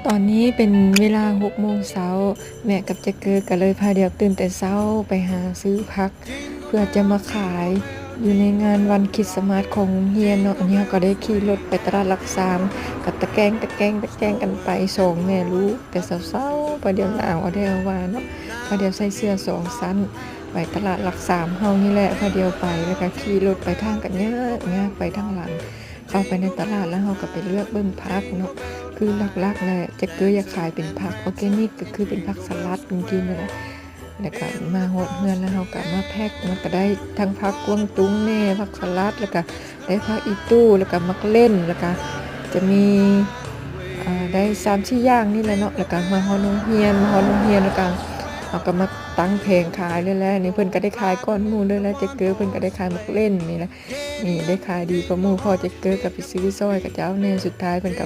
ตอนนี้เป็นเวลา6 โมงเช้าแม่กับเจ๊เกิดก็เลยพาเดี่ยวตื่นแต่เช้าไปหาซื้อผักเพื่อจะมาขายอยู่ในงานวันคริสต์มาสของโรงเรียนเนาะอันนี้เราก็ได้ขี่รถไปตลาดหลักสามกับตะแกรงกันไปส่งแม่ลูกแต่เช้าๆพอเดี๋ยวหนาวเอาได้เอาว่าเนาะพอเดี๋ยวใส่เสื้อ2 ชั้นไปตลาดหลักสามเฮานี่แหละพอเดียวไปแล้วก็ขี่รถไปทางกันยากไปทางหลังเข้าไปในตลาดแล้วเฮาก็ไปเลือกเบิ่งผักเนาะคือหลักๆแหละเจ๊เกิดอยากขายเป็นผักออร์แกนิกก็คือเป็นผักสลัดจริงๆนั่นแหละแล้วก็มาฮอดเฮือนแล้วเฮาก็มาแพ็คมันก็ได้ทั้งผักกวางตุ้งแน่ผักสลัดแล้วก็ได้ผักอีตู้แล้วก็มักเล่นแล้วก็จะมีได้3-4อย่างนี่แหละเนาะแล้วก็มาฮอดโรงเรียนแล้วก็เอาก็มาตั้งแผงขายเลยแหละนี่เพิ่นก็ได้ขายก่อนหมู่เลยแหละเจ๊เกิดเพิ่นก็ได้ขายมักเล่นนี่แหละนี่ได้ขายดีกว่าหมู่พอเจ๊เกิดก็ไปซื้อซอยกับเจ้าแน่สุดท้ายเพิ่นก็